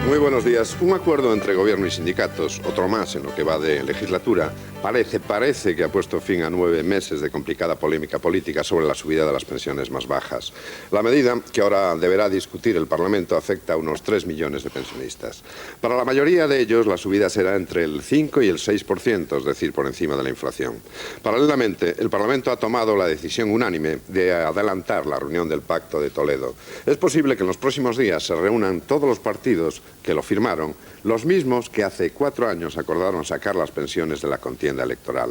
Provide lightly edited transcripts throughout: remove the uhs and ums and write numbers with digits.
Muy buenos días. Un acuerdo entre gobierno y sindicatos, otro más en lo que va de legislatura, parece que ha puesto fin a 9 meses de complicada polémica política sobre la subida de las pensiones más bajas. La medida, que ahora deberá discutir el Parlamento, afecta a unos 3 millones de pensionistas. Para la mayoría de ellos, la subida será entre el 5 y el 6%, es decir, por encima de la inflación. Paralelamente, el Parlamento ha tomado la decisión unánime de adelantar la reunión del Pacto de Toledo. Es posible que en los próximos días se reúnan todos los partidos que lo firmaron, los mismos que hace 4 años acordaron sacar las pensiones de la contienda electoral.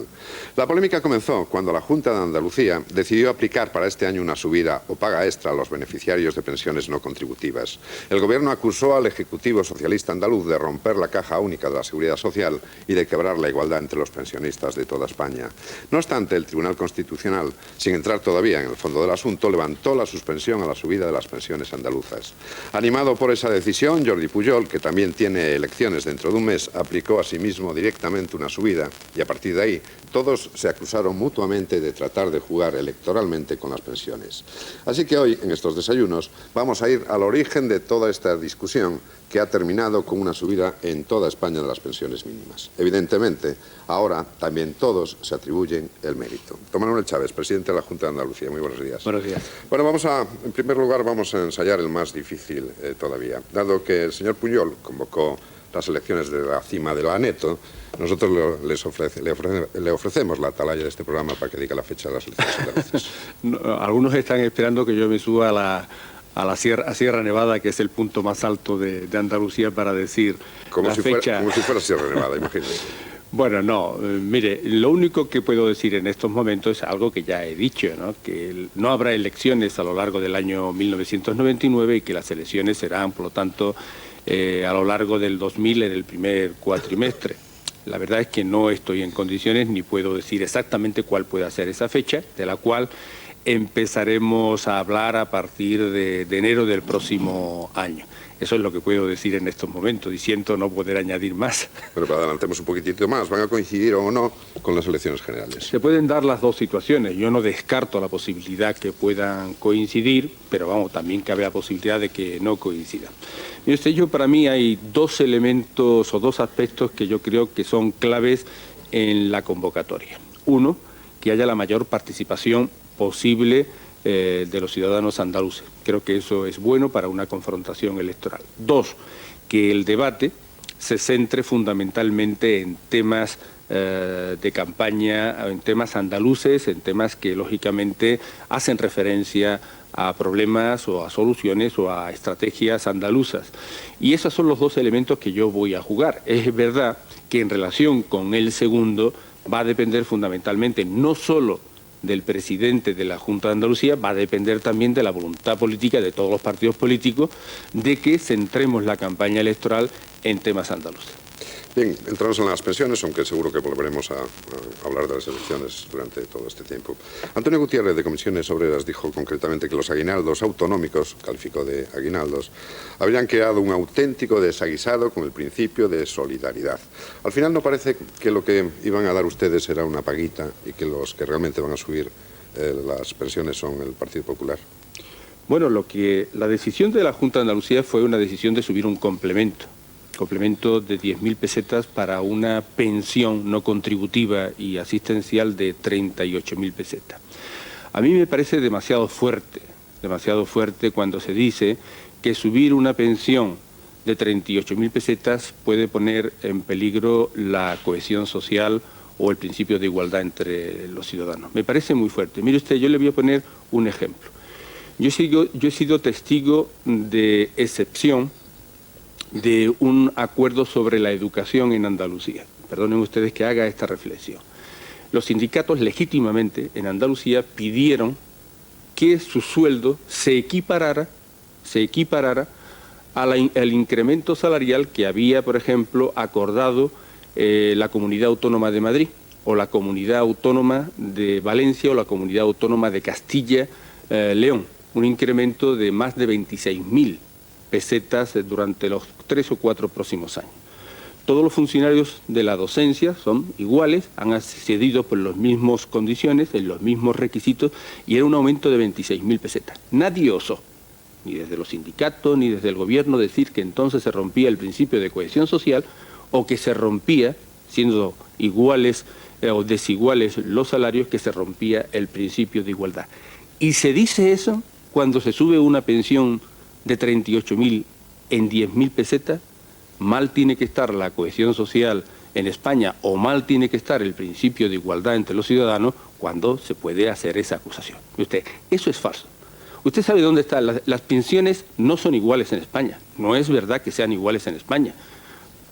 La polémica comenzó cuando la Junta de Andalucía decidió aplicar para este año una subida o paga extra a los beneficiarios de pensiones no contributivas. El Gobierno acusó al Ejecutivo Socialista andaluz de romper la caja única de la Seguridad Social y de quebrar la igualdad entre los pensionistas de toda España. No obstante, el Tribunal Constitucional, sin entrar todavía en el fondo del asunto, levantó la suspensión a la subida de las pensiones andaluzas. Animado por esa decisión, Jordi Pujol, que también tiene elecciones dentro de un mes, aplicó a sí mismo directamente una subida y a partir de ahí todos se acusaron mutuamente de tratar de jugar electoralmente con las pensiones. Así que hoy, en estos desayunos, vamos a ir al origen de toda esta discusión que ha terminado con una subida en toda España de las pensiones mínimas. Evidentemente, ahora también todos se atribuyen el mérito. Don Manuel Chávez, presidente de la Junta de Andalucía, muy buenos días. Buenos días. Bueno, en primer lugar, vamos a ensayar el más difícil todavía. Dado que el señor Pujol convocó las elecciones de la cima de la ANETO, nosotros le ofrecemos la atalaya de este programa para que diga la fecha de las elecciones andaluzas. Algunos están esperando que yo me suba a Sierra Nevada, que es el punto más alto de Andalucía, para decir la fecha. Como si fuera Sierra Nevada, imagínese. Bueno, no, mire, lo único que puedo decir en estos momentos es algo que ya he dicho, ¿no? Que no habrá elecciones a lo largo del año 1999 y que las elecciones serán, por lo tanto, a lo largo del 2000 en el primer cuatrimestre. La verdad es que no estoy en condiciones ni puedo decir exactamente cuál puede ser esa fecha, de la cual empezaremos a hablar a partir de enero del próximo año. Eso es lo que puedo decir en estos momentos, y siento no poder añadir más. Pero adelantemos un poquitito más. ¿Van a coincidir o no con las elecciones generales? Se pueden dar las dos situaciones. Yo no descarto la posibilidad que puedan coincidir, pero vamos, también cabe la posibilidad de que no coincidan. Y usted, para mí hay dos elementos o dos aspectos que yo creo que son claves en la convocatoria. Uno, que haya la mayor participación posible de los ciudadanos andaluces. Creo que eso es bueno para una confrontación electoral. Dos, que el debate se centre fundamentalmente en temas de campaña, en temas andaluces, en temas que lógicamente hacen referencia a problemas o a soluciones o a estrategias andaluzas. Y esos son los dos elementos que yo voy a jugar. Es verdad que en relación con el segundo va a depender fundamentalmente no solo del presidente de la Junta de Andalucía, va a depender también de la voluntad política de todos los partidos políticos de que centremos la campaña electoral en temas andaluces. Bien, entramos en las pensiones, aunque seguro que volveremos a hablar de las elecciones durante todo este tiempo. Antonio Gutiérrez, de Comisiones Obreras, dijo concretamente que los aguinaldos autonómicos, calificó de aguinaldos, habrían creado un auténtico desaguisado con el principio de solidaridad. Al final, ¿no parece que lo que iban a dar ustedes era una paguita y que los que realmente van a subir las pensiones son el Partido Popular? Bueno, la decisión de la Junta de Andalucía fue una decisión de subir un complemento de 10.000 pesetas para una pensión no contributiva y asistencial de 38.000 pesetas. A mí me parece demasiado fuerte cuando se dice que subir una pensión de 38.000 pesetas puede poner en peligro la cohesión social o el principio de igualdad entre los ciudadanos. Me parece muy fuerte. Mire usted, yo le voy a poner un ejemplo. Yo he sido testigo de excepción de un acuerdo sobre la educación en Andalucía. Perdonen ustedes que haga esta reflexión. Los sindicatos legítimamente en Andalucía pidieron que su sueldo se equiparara al incremento salarial que había, por ejemplo, acordado la Comunidad Autónoma de Madrid, o la Comunidad Autónoma de Valencia, o la Comunidad Autónoma de Castilla-León. Un incremento de más de 26.000 pesetas durante los 3 o 4 próximos años. Todos los funcionarios de la docencia son iguales, han accedido por las mismas condiciones, en los mismos requisitos, y era un aumento de 26.000 pesetas. Nadie osó ni desde los sindicatos, ni desde el gobierno, decir que entonces se rompía el principio de cohesión social o que se rompía, siendo iguales o desiguales los salarios, que se rompía el principio de igualdad. Y se dice eso cuando se sube una pensión de 38.000 en 10.000 pesetas, mal tiene que estar la cohesión social en España o mal tiene que estar el principio de igualdad entre los ciudadanos cuando se puede hacer esa acusación. Usted, eso es falso. Usted sabe dónde están. Las pensiones no son iguales en España. No es verdad que sean iguales en España,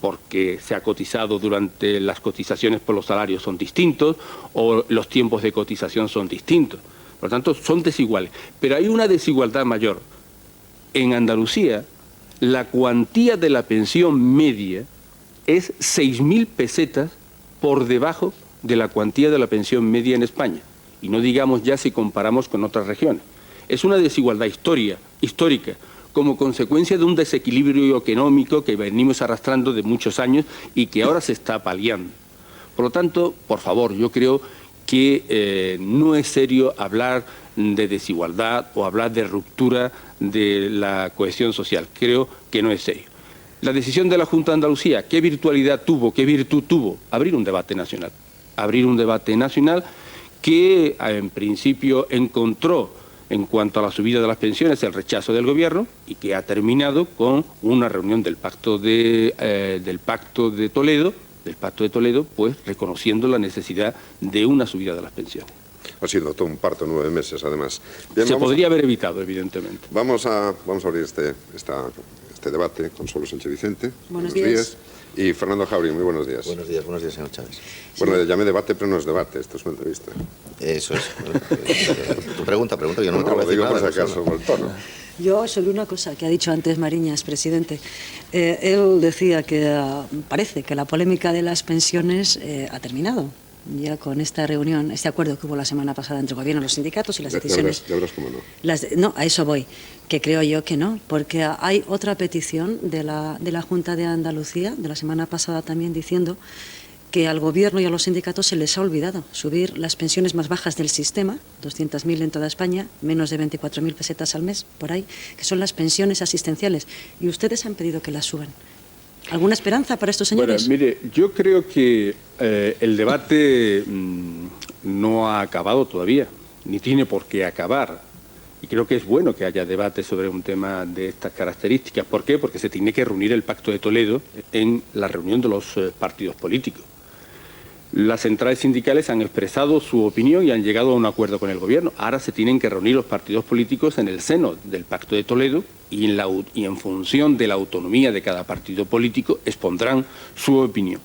porque se ha cotizado durante las cotizaciones por los salarios son distintos o los tiempos de cotización son distintos. Por lo tanto, son desiguales. Pero hay una desigualdad mayor. En Andalucía, la cuantía de la pensión media es 6.000 pesetas por debajo de la cuantía de la pensión media en España. Y no digamos ya si comparamos con otras regiones. Es una desigualdad histórica, como consecuencia de un desequilibrio económico que venimos arrastrando de muchos años y que ahora se está paliando. Por lo tanto, por favor, yo creo que no es serio hablar de desigualdad o hablar de ruptura de la cohesión social. Creo que no es serio. La decisión de la Junta de Andalucía, ¿qué virtualidad tuvo, qué virtud tuvo? Abrir un debate nacional. Abrir un debate nacional que en principio encontró, en cuanto a la subida de las pensiones, el rechazo del Gobierno y que ha terminado con una reunión del Pacto de Toledo, pues reconociendo la necesidad de una subida de las pensiones. Ha sido todo un parto, 9 meses, además. Bien, se podría haber evitado, evidentemente. Vamos a abrir este debate con Consuelo Sánchez Vicente. Buenos días. Y Fernando Jauregui, muy buenos días. Buenos días, señor Chávez. Bueno, le llamé debate, pero no es debate, esto es una entrevista. Eso es. Tu pregunta, que yo no me atrevo a decir nada. Por si acaso, por el tono. Yo, sobre una cosa que ha dicho antes Mariñas, presidente, él decía que parece que la polémica de las pensiones ha terminado. Ya con esta reunión, este acuerdo que hubo la semana pasada entre el Gobierno, los sindicatos y las decisiones... Ya verás cómo no. No, a eso voy, que creo yo que no, porque hay otra petición de la Junta de Andalucía, de la semana pasada también, diciendo que al Gobierno y a los sindicatos se les ha olvidado subir las pensiones más bajas del sistema, 200.000 en toda España, menos de 24.000 pesetas al mes, por ahí, que son las pensiones asistenciales, y ustedes han pedido que las suban. ¿Alguna esperanza para estos señores? Bueno, mire, yo creo que el debate no ha acabado todavía, ni tiene por qué acabar. Y creo que es bueno que haya debate sobre un tema de estas características. ¿Por qué? Porque se tiene que reunir el Pacto de Toledo en la reunión de los partidos políticos. Las centrales sindicales han expresado su opinión y han llegado a un acuerdo con el Gobierno. Ahora se tienen que reunir los partidos políticos en el seno del Pacto de Toledo y en función de la autonomía de cada partido político expondrán su opinión.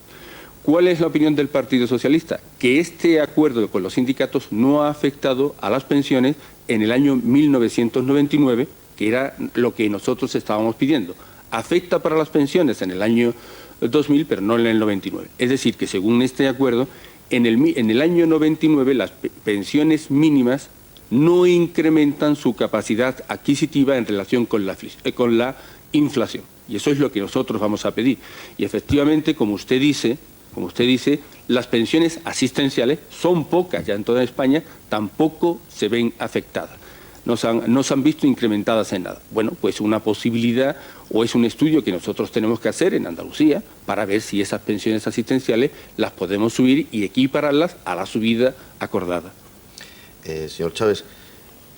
¿Cuál es la opinión del Partido Socialista? Que este acuerdo con los sindicatos no ha afectado a las pensiones en el año 1999, que era lo que nosotros estábamos pidiendo. Afecta para las pensiones en el año 2000, pero no en el 99. Es decir, que según este acuerdo, en el año 99 las pensiones mínimas no incrementan su capacidad adquisitiva en relación con la inflación. Y eso es lo que nosotros vamos a pedir. Y efectivamente, como usted dice, las pensiones asistenciales son pocas ya en toda España, tampoco se ven afectadas. No se han visto incrementadas en nada. Bueno, pues una posibilidad o es un estudio que nosotros tenemos que hacer en Andalucía para ver si esas pensiones asistenciales las podemos subir y equipararlas a la subida acordada. Señor Chávez,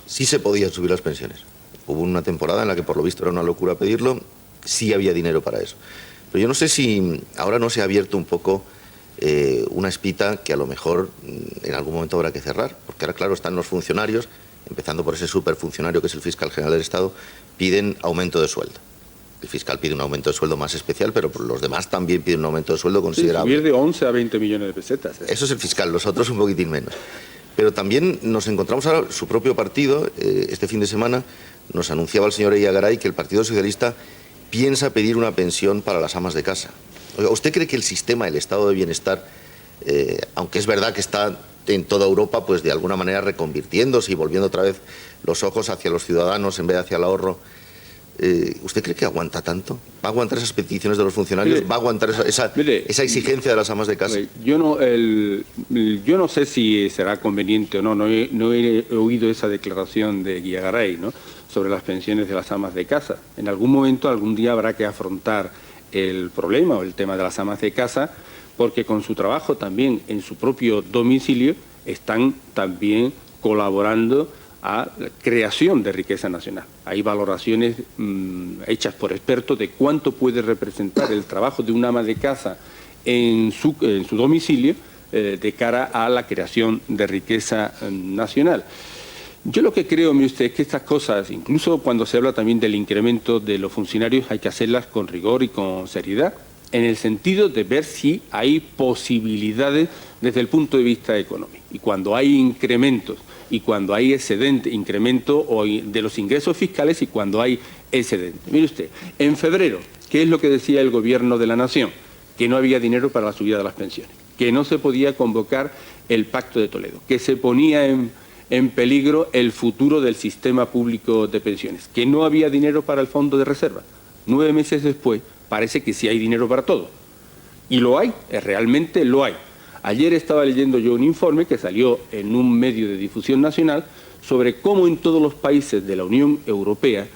sí se podían subir las pensiones. Hubo una temporada en la que por lo visto era una locura pedirlo, sí había dinero para eso. Pero yo no sé si ahora no se ha abierto un poco una espita que a lo mejor en algún momento habrá que cerrar, porque ahora claro están los funcionarios, empezando por ese superfuncionario que es el fiscal general del Estado, piden aumento de sueldo. El fiscal pide un aumento de sueldo más especial, pero los demás también piden un aumento de sueldo considerable. Sí, subir de 11 a 20 millones de pesetas. Eso es el fiscal, los otros un poquitín menos. Pero también nos encontramos ahora, su propio partido, este fin de semana, nos anunciaba el señor Ellagaray que el Partido Socialista piensa pedir una pensión para las amas de casa. Oiga, ¿usted cree que el sistema, el estado de bienestar, aunque es verdad que está en toda Europa, pues de alguna manera reconvirtiéndose y volviendo otra vez los ojos hacia los ciudadanos en vez de hacia el ahorro, ¿usted cree que aguanta tanto? ¿Va a aguantar esas peticiones de los funcionarios? ¿Va a aguantar esa exigencia de las amas de casa? Yo no sé si será conveniente o no. No he oído esa declaración de Guiagaray, ¿no?, sobre las pensiones de las amas de casa. En algún momento, algún día habrá que afrontar el problema o el tema de las amas de casa, porque con su trabajo también en su propio domicilio están también colaborando a la creación de riqueza nacional. Hay valoraciones hechas por expertos de cuánto puede representar el trabajo de una ama de casa en su domicilio de cara a la creación de riqueza nacional. Yo lo que creo, mire usted, es que estas cosas, incluso cuando se habla también del incremento de los funcionarios, hay que hacerlas con rigor y con seriedad, en el sentido de ver si hay posibilidades desde el punto de vista económico. Y cuando hay incrementos y cuando hay excedente, incremento de los ingresos fiscales y cuando hay excedente. Mire usted, en febrero, ¿qué es lo que decía el Gobierno de la Nación? Que no había dinero para la subida de las pensiones, que no se podía convocar el Pacto de Toledo, que se ponía en peligro el futuro del sistema público de pensiones, que no había dinero para el fondo de reserva. 9 meses después, parece que sí hay dinero para todo. Y lo hay, realmente lo hay. Ayer estaba leyendo yo un informe que salió en un medio de difusión nacional sobre cómo en todos los países de la Unión Europea,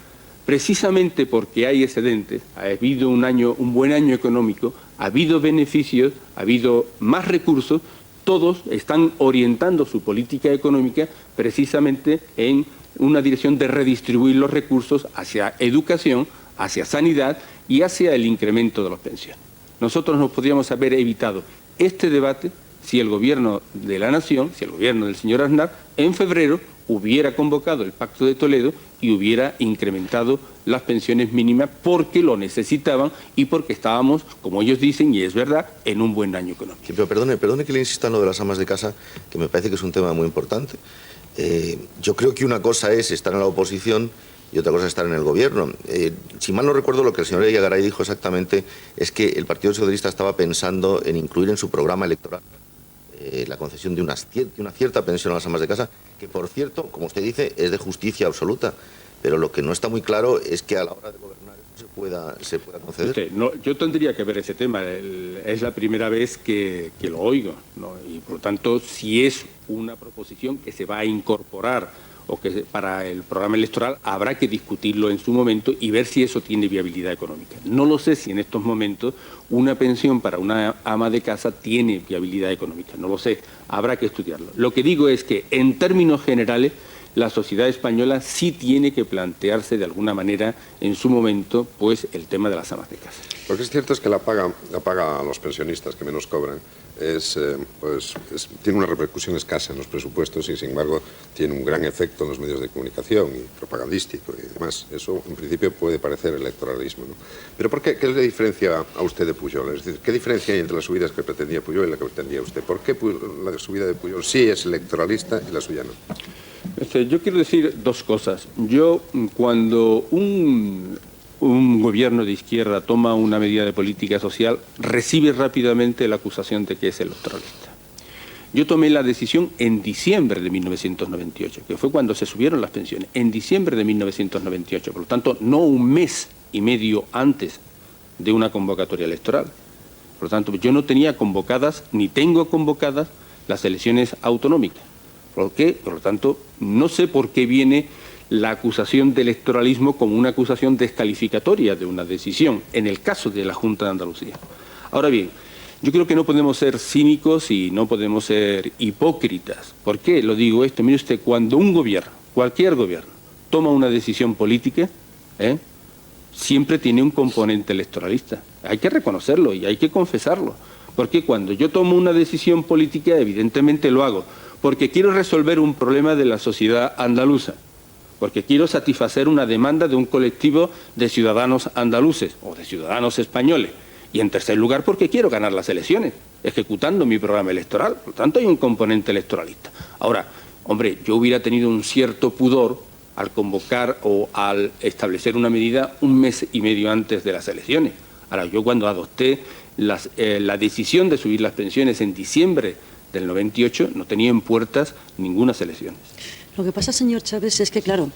precisamente porque hay excedentes, ha habido un buen año económico, ha habido beneficios, ha habido más recursos, todos están orientando su política económica precisamente en una dirección de redistribuir los recursos hacia educación, hacia sanidad y hacia el incremento de las pensiones. Nosotros nos podríamos haber evitado este debate si el Gobierno de la Nación, si el Gobierno del señor Aznar, en febrero hubiera convocado el Pacto de Toledo y hubiera incrementado las pensiones mínimas porque lo necesitaban y porque estábamos, como ellos dicen, y es verdad, en un buen año económico. Sí, pero perdone que le insista en lo de las amas de casa, que me parece que es un tema muy importante. Yo creo que una cosa es estar en la oposición y otra cosa es estar en el Gobierno. Si mal no recuerdo, lo que el señor Guiagaray dijo exactamente es que el Partido Socialista estaba pensando en incluir en su programa electoral la concesión de una cierta pensión a las amas de casa, que por cierto, como usted dice, es de justicia absoluta, pero lo que no está muy claro es que a la hora de gobernar eso se pueda conceder. Yo tendría que ver ese tema, es la primera vez que lo oigo, ¿no? Y por lo tanto, si es una proposición que se va a incorporar o que para el programa electoral, habrá que discutirlo en su momento y ver si eso tiene viabilidad económica. No lo sé si en estos momentos una pensión para una ama de casa tiene viabilidad económica, no lo sé, habrá que estudiarlo. Lo que digo es que en términos generales la sociedad española sí tiene que plantearse de alguna manera en su momento pues el tema de las amas de casa. Lo que es cierto es que la paga a los pensionistas que menos cobran tiene una repercusión escasa en los presupuestos y, sin embargo, tiene un gran efecto en los medios de comunicación y propagandístico y demás. Eso, en principio, puede parecer electoralismo, ¿no? Pero ¿qué le diferencia a usted de Pujol? Es decir, ¿qué diferencia hay entre las subidas que pretendía Pujol y la que pretendía usted? ¿Por qué la subida de Pujol sí es electoralista y la suya no? Yo quiero decir dos cosas. Cuando un gobierno de izquierda toma una medida de política social, recibe rápidamente la acusación de que es electoralista. Yo tomé la decisión en diciembre de 1998, que fue cuando se subieron las pensiones, en diciembre de 1998, por lo tanto, no un mes y medio antes de una convocatoria electoral. Por lo tanto, yo no tenía convocadas, ni tengo convocadas, las elecciones autonómicas. Por lo tanto, no sé por qué viene la acusación de electoralismo como una acusación descalificatoria de una decisión, en el caso de la Junta de Andalucía. Ahora bien, yo creo que no podemos ser cínicos y no podemos ser hipócritas. ¿Por qué lo digo esto? Mire usted, cuando un gobierno, cualquier gobierno, toma una decisión política, siempre tiene un componente electoralista. Hay que reconocerlo y hay que confesarlo. Porque cuando yo tomo una decisión política, evidentemente lo hago porque quiero resolver un problema de la sociedad andaluza, porque quiero satisfacer una demanda de un colectivo de ciudadanos andaluces o de ciudadanos españoles. Y en tercer lugar, porque quiero ganar las elecciones, ejecutando mi programa electoral. Por lo tanto, hay un componente electoralista. Ahora, hombre, yo hubiera tenido un cierto pudor al convocar o al establecer una medida un mes y medio antes de las elecciones. Ahora, yo cuando adopté la decisión de subir las pensiones en diciembre del 98, no tenía en puertas ninguna elecciones. Lo que pasa, señor Chávez, es que, claro,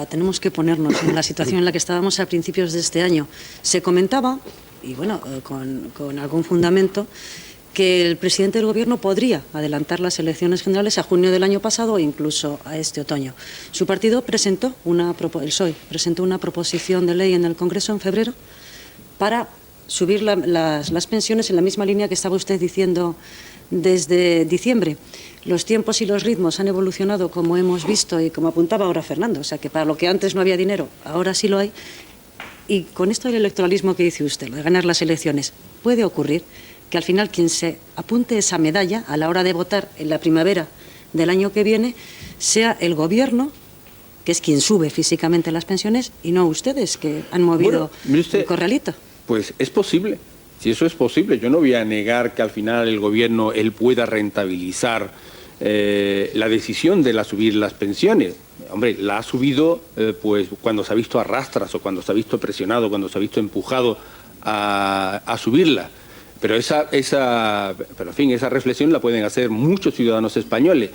tenemos que ponernos en la situación en la que estábamos a principios de este año. Se comentaba, y bueno, con algún fundamento, que el presidente del Gobierno podría adelantar las elecciones generales a junio del año pasado o incluso a este otoño. Su partido presentó el PSOE presentó una proposición de ley en el Congreso en febrero para subir las pensiones en la misma línea que estaba usted diciendo desde diciembre. Los tiempos y los ritmos han evolucionado, como hemos visto y como apuntaba ahora Fernando, o sea que para lo que antes no había dinero, ahora sí lo hay. Y con esto del electoralismo que dice usted, lo de ganar las elecciones, puede ocurrir que al final quien se apunte esa medalla a la hora de votar en la primavera del año que viene sea el Gobierno, que es quien sube físicamente las pensiones, y no ustedes, que han movido el corralito. Pues es posible, si eso es posible. Yo no voy a negar que al final el Gobierno pueda rentabilizar la decisión de subir las pensiones. Hombre, la ha subido pues cuando se ha visto a rastras o cuando se ha visto presionado, cuando se ha visto empujado a subirla. Pero esa reflexión la pueden hacer muchos ciudadanos españoles.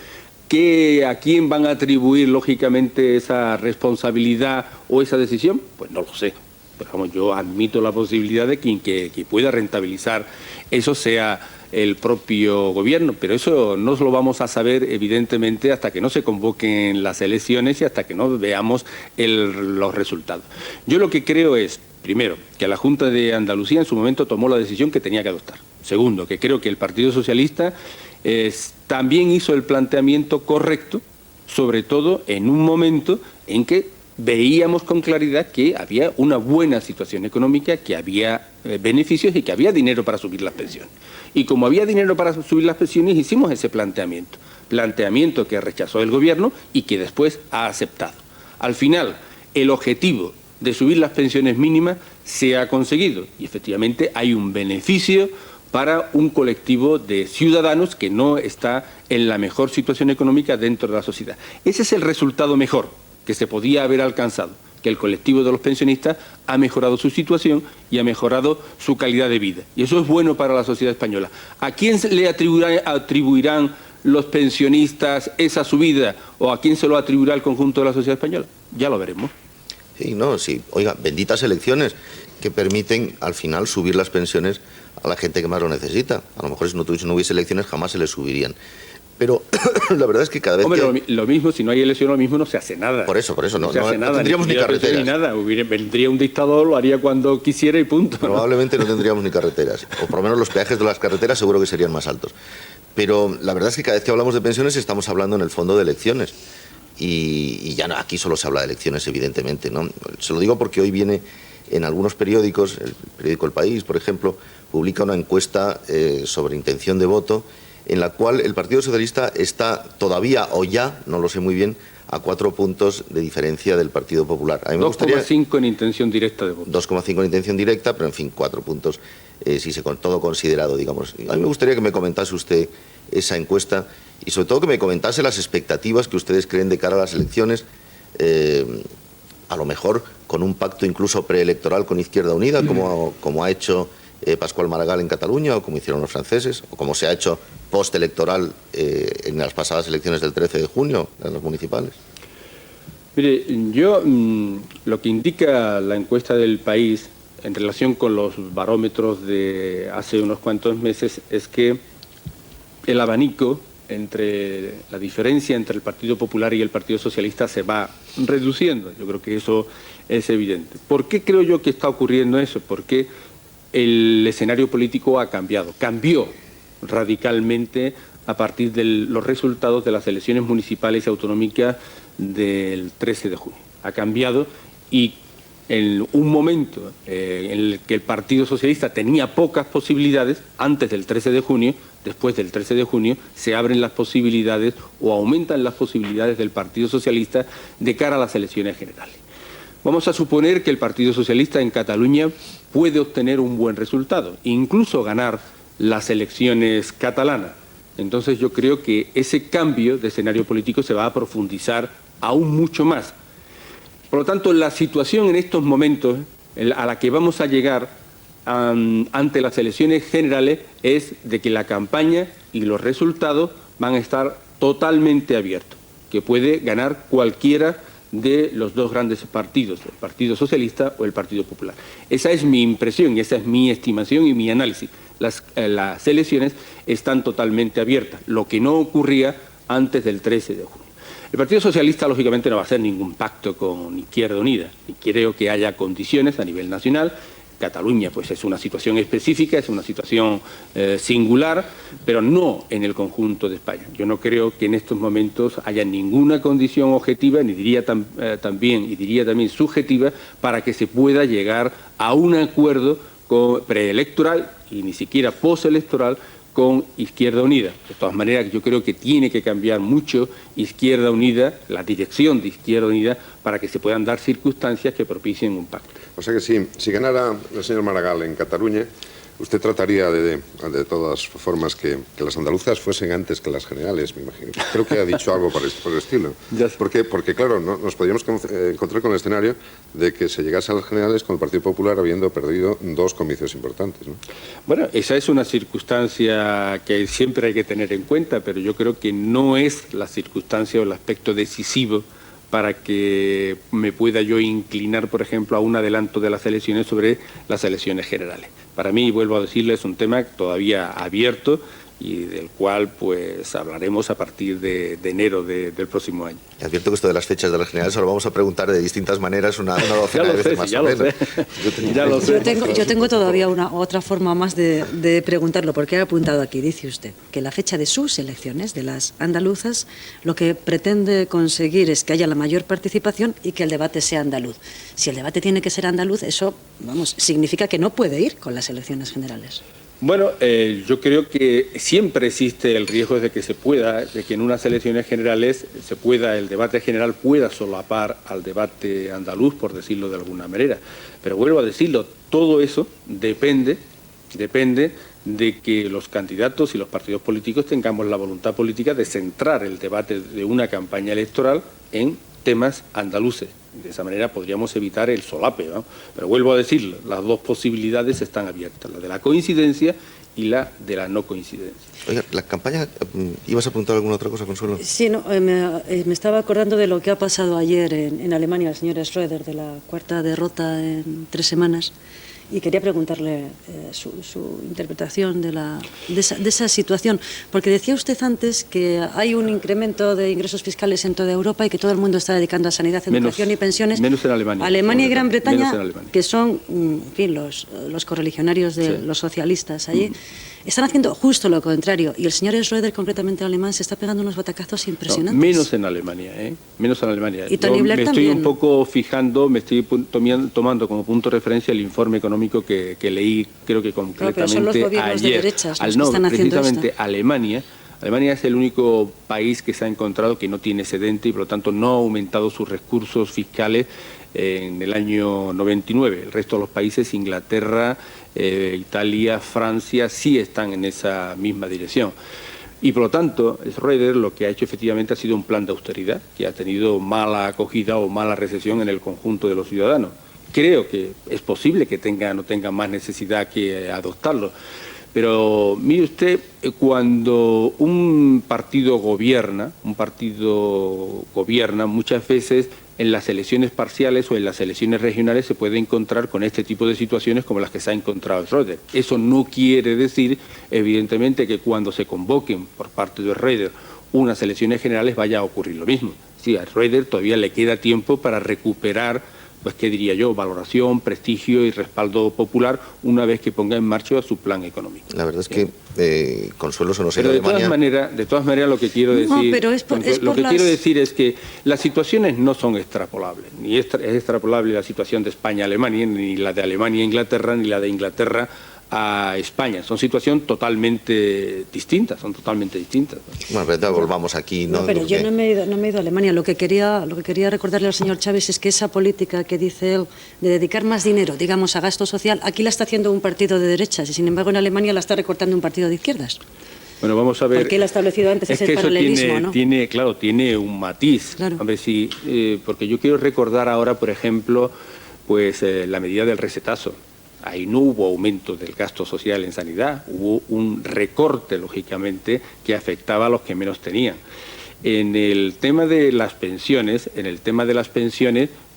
¿A quién van a atribuir, lógicamente, esa responsabilidad o esa decisión? Pues no lo sé. Pero vamos, yo admito la posibilidad de que pueda rentabilizar eso sea el propio Gobierno, pero eso no lo vamos a saber, evidentemente, hasta que no se convoquen las elecciones y hasta que no veamos los resultados. Yo lo que creo es, primero, que la Junta de Andalucía en su momento tomó la decisión que tenía que adoptar. Segundo, que creo que el Partido Socialista también hizo el planteamiento correcto, sobre todo en un momento en que veíamos con claridad que había una buena situación económica, que había beneficios y que había dinero para subir las pensiones. Y como había dinero para subir las pensiones, hicimos ese planteamiento que rechazó el Gobierno y que después ha aceptado. Al final, el objetivo de subir las pensiones mínimas se ha conseguido y efectivamente hay un beneficio para un colectivo de ciudadanos que no está en la mejor situación económica dentro de la sociedad. Ese es el resultado mejor que se podía haber alcanzado, que el colectivo de los pensionistas ha mejorado su situación y ha mejorado su calidad de vida. Y eso es bueno para la sociedad española. ¿A quién le atribuirán los pensionistas esa subida o a quién se lo atribuirá el conjunto de la sociedad española? Ya lo veremos. Sí. Oiga, benditas elecciones que permiten al final subir las pensiones a la gente que más lo necesita. A lo mejor si no hubiese elecciones jamás se les subirían. Pero la verdad es que cada vez lo mismo, si no hay elección, lo mismo no se hace nada. Por eso, no nada, tendríamos ni carreteras. Ni nada. Vendría un dictador, lo haría cuando quisiera y punto. Probablemente no tendríamos ni carreteras. O por lo menos los peajes de las carreteras seguro que serían más altos. Pero la verdad es que cada vez que hablamos de pensiones estamos hablando en el fondo de elecciones. Y ya no, aquí solo se habla de elecciones, evidentemente, ¿no? Se lo digo porque hoy viene en algunos periódicos, el periódico El País, por ejemplo, publica una encuesta sobre intención de voto en la cual el Partido Socialista está todavía, o ya, no lo sé muy bien, a 4 puntos de diferencia del Partido Popular. 2,5 en intención directa de voto. 2,5 en intención directa, pero en fin, 4 puntos, todo considerado, digamos. A mí me gustaría que me comentase usted esa encuesta y sobre todo que me comentase las expectativas que ustedes creen de cara a las elecciones, a lo mejor con un pacto incluso preelectoral con Izquierda Unida, como ha hecho Pascual Maragall en Cataluña, o como hicieron los franceses, o como se ha hecho postelectoral en las pasadas elecciones del 13 de junio, en las municipales. Mire, yo lo que indica la encuesta del País en relación con los barómetros de hace unos cuantos meses es que el abanico entre la diferencia entre el Partido Popular y el Partido Socialista se va reduciendo. Yo creo que eso es evidente. ¿Por qué creo yo que está ocurriendo eso? Porque el escenario político ha cambiado, cambió radicalmente a partir de los resultados de las elecciones municipales y autonómicas del 13 de junio. Ha cambiado y en un momento en el que el Partido Socialista tenía pocas posibilidades, antes del 13 de junio, después del 13 de junio, se abren las posibilidades o aumentan las posibilidades del Partido Socialista de cara a las elecciones generales. Vamos a suponer que el Partido Socialista en Cataluña puede obtener un buen resultado, incluso ganar las elecciones catalanas. Entonces yo creo que ese cambio de escenario político se va a profundizar aún mucho más. Por lo tanto, la situación en estos momentos a la que vamos a llegar ante las elecciones generales es de que la campaña y los resultados van a estar totalmente abiertos, que puede ganar cualquiera de los dos grandes partidos, el Partido Socialista o el Partido Popular. Esa es mi impresión, esa es mi estimación y mi análisis. Las elecciones están totalmente abiertas, lo que no ocurría antes del 13 de junio. El Partido Socialista, lógicamente, no va a hacer ningún pacto con Izquierda Unida, y creo que haya condiciones a nivel nacional. Cataluña, pues, es una situación específica, es una situación singular, pero no en el conjunto de España. Yo no creo que en estos momentos haya ninguna condición objetiva, ni diría también subjetiva, para que se pueda llegar a un acuerdo preelectoral y ni siquiera postelectoral con Izquierda Unida. De todas maneras, yo creo que tiene que cambiar mucho Izquierda Unida, la dirección de Izquierda Unida, para que se puedan dar circunstancias que propicien un pacto. O sea que si ganara el señor Maragall en Cataluña, usted trataría de todas formas que las andaluzas fuesen antes que las generales, me imagino. Creo que ha dicho algo por el estilo. Porque claro, nos podríamos encontrar con el escenario de que se llegase a las generales con el Partido Popular habiendo perdido 2 comicios importantes, ¿no? Bueno, esa es una circunstancia que siempre hay que tener en cuenta, pero yo creo que no es la circunstancia o el aspecto decisivo para que me pueda yo inclinar, por ejemplo, a un adelanto de las elecciones sobre las elecciones generales. Para mí, vuelvo a decirle, es un tema todavía abierto y del cual pues hablaremos a partir de enero del próximo año. Y advierto que esto de las fechas de las generales se lo vamos a preguntar de distintas maneras una docena de veces más o menos. Yo tengo todavía otra forma más de preguntarlo, porque he apuntado aquí, dice usted, que la fecha de sus elecciones, de las andaluzas, lo que pretende conseguir es que haya la mayor participación y que el debate sea andaluz. Si el debate tiene que ser andaluz, eso, vamos, significa que no puede ir con las elecciones generales. Bueno, yo creo que siempre existe el riesgo de que en unas elecciones generales el debate general pueda solapar al debate andaluz, por decirlo de alguna manera. Pero vuelvo a decirlo, todo eso depende de que los candidatos y los partidos políticos tengamos la voluntad política de centrar el debate de una campaña electoral en temas andaluces. De esa manera podríamos evitar el solape, ¿no? Pero vuelvo a decirlo, las dos posibilidades están abiertas, la de la coincidencia y la de la no coincidencia. Oiga, la campaña, ¿ibas a apuntar alguna otra cosa, Consuelo? Sí, no, me estaba acordando de lo que ha pasado ayer en Alemania, el señor Schröder, de la 4ª derrota en 3 semanas. Y quería preguntarle su interpretación de esa situación, porque decía usted antes que hay un incremento de ingresos fiscales en toda Europa y que todo el mundo está dedicando a sanidad, educación y pensiones. Menos en Alemania. Alemania y Gran Bretaña, que son, en fin, los correligionarios de los socialistas allí, están haciendo justo lo contrario. Y el señor Schröder, concretamente alemán, se está pegando unos batacazos impresionantes. No, menos en Alemania, menos en Alemania. Y Tony Blair me estoy también. Un poco fijando, me estoy tomando como punto de referencia el informe económico que leí, creo que concretamente pero son los gobiernos ayer. de derechas los que están haciendo precisamente esto. Alemania es el único país que se ha encontrado que no tiene excedente y por lo tanto no ha aumentado sus recursos fiscales en el año 99. El resto de los países, Inglaterra, Italia, Francia, sí están en esa misma dirección. Y por lo tanto, Schröder lo que ha hecho efectivamente ha sido un plan de austeridad que ha tenido mala acogida o mala recepción en el conjunto de los ciudadanos. Creo que es posible que no tenga más necesidad que adoptarlo. Pero mire usted, cuando un partido gobierna, muchas veces en las elecciones parciales o en las elecciones regionales se puede encontrar con este tipo de situaciones como las que se ha encontrado Schröder. Eso no quiere decir, evidentemente, que cuando se convoquen por parte de Schröder unas elecciones generales vaya a ocurrir lo mismo. Sí, a Schröder todavía le queda tiempo para recuperar, pues qué diría yo, valoración, prestigio y respaldo popular una vez que ponga en marcha su plan económico. La verdad es que Consuelo se nos pero de todas maneras lo que quiero decir es que las situaciones no son extrapolables, ni es extrapolable la situación de España a Alemania, ni la de Alemania a Inglaterra, ni la de Inglaterra a España. Son situaciones totalmente distintas, Bueno, pero volvamos aquí, ¿no? Pero yo no me he ido a Alemania. Lo que quería recordarle al señor Chávez es que esa política que dice él de dedicar más dinero, digamos, a gasto social, aquí la está haciendo un partido de derechas y sin embargo en Alemania la está recortando un partido de izquierdas. Bueno, vamos a ver. Porque él ha establecido antes ese paralelismo, ¿no? Tiene un matiz. Claro. A ver si, porque yo quiero recordar ahora, por ejemplo, pues la medida del resetazo. Ahí no hubo aumento del gasto social en sanidad, hubo un recorte, lógicamente, que afectaba a los que menos tenían. En el tema de las pensiones,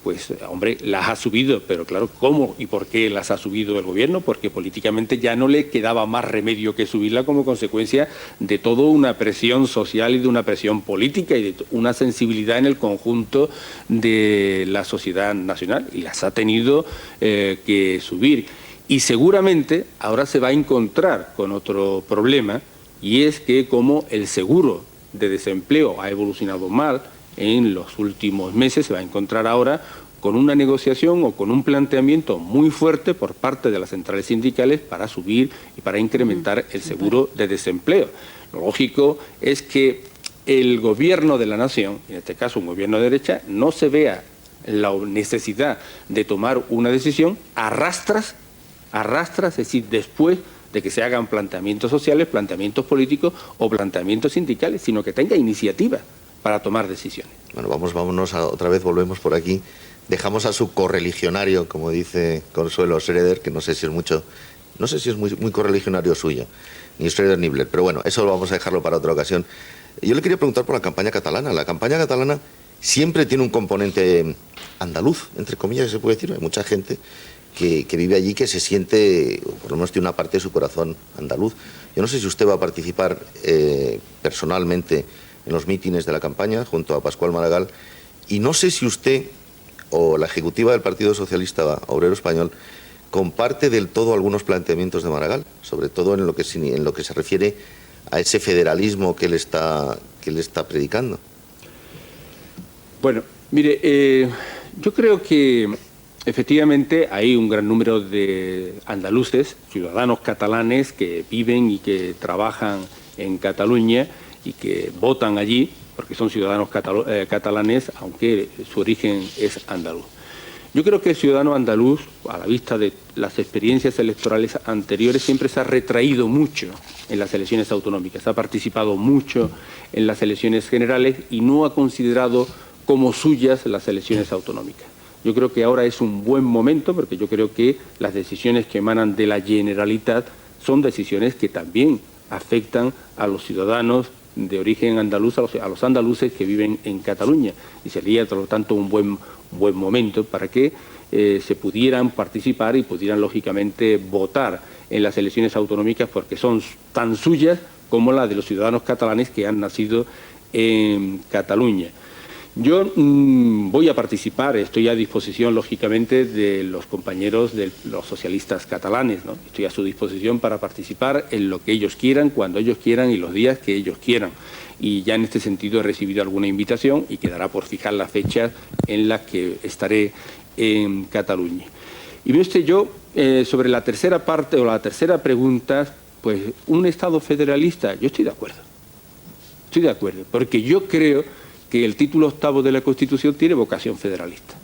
pues, hombre, las ha subido, pero claro, ¿cómo y por qué las ha subido el gobierno? Porque políticamente ya no le quedaba más remedio que subirla como consecuencia de toda una presión social y de una presión política y de una sensibilidad en el conjunto de la sociedad nacional, y las ha tenido que subir. Y seguramente ahora se va a encontrar con otro problema, y es que como el seguro de desempleo ha evolucionado mal en los últimos meses, se va a encontrar ahora con una negociación o con un planteamiento muy fuerte por parte de las centrales sindicales para subir y para incrementar el seguro de desempleo. Lo lógico es que el gobierno de la nación, en este caso un gobierno de derecha, no se vea la necesidad de tomar una decisión a rastras, es decir, después de que se hagan planteamientos sociales, planteamientos políticos o planteamientos sindicales, sino que tenga iniciativa para tomar decisiones. Bueno, vámonos otra vez, volvemos por aquí. Dejamos a su correligionario, como dice Consuelo Schroeder, que no sé si es muy correligionario suyo, ni Schroeder ni Blair, pero bueno, eso vamos a dejarlo para otra ocasión. Yo le quería preguntar por la campaña catalana. La campaña catalana siempre tiene un componente andaluz, entre comillas, se puede decir. Hay mucha gente que vive allí, que se siente, o por lo menos tiene una parte de su corazón andaluz. Yo no sé si usted va a participar personalmente en los mítines de la campaña junto a Pascual Maragall, y no sé si usted o la ejecutiva del Partido Socialista Obrero Español comparte del todo algunos planteamientos de Maragall, sobre todo en lo que se refiere a ese federalismo que él está predicando. Bueno, mire, yo creo que efectivamente hay un gran número de andaluces, ciudadanos catalanes que viven y que trabajan en Cataluña y que votan allí, porque son ciudadanos catalanes, aunque su origen es andaluz. Yo creo que el ciudadano andaluz, a la vista de las experiencias electorales anteriores, siempre se ha retraído mucho en las elecciones autonómicas, ha participado mucho en las elecciones generales y no ha considerado como suyas las elecciones autonómicas. Yo creo que ahora es un buen momento, porque yo creo que las decisiones que emanan de la Generalitat son decisiones que también afectan a los ciudadanos de origen andaluz, a los andaluces que viven en Cataluña, y sería, por lo tanto, un buen momento para que se pudieran participar y pudieran, lógicamente, votar en las elecciones autonómicas, porque son tan suyas como las de los ciudadanos catalanes que han nacido en Cataluña. Yo voy a participar, estoy a disposición, lógicamente, de los compañeros de los socialistas catalanes, ¿no? Estoy a su disposición para participar en lo que ellos quieran, cuando ellos quieran y los días que ellos quieran. Y ya en este sentido he recibido alguna invitación y quedará por fijar la fecha en la que estaré en Cataluña. Y ve usted, yo, sobre la tercera parte o la tercera pregunta, pues un Estado federalista, yo estoy de acuerdo, porque yo creo que el título octavo de la Constitución tiene vocación federalista.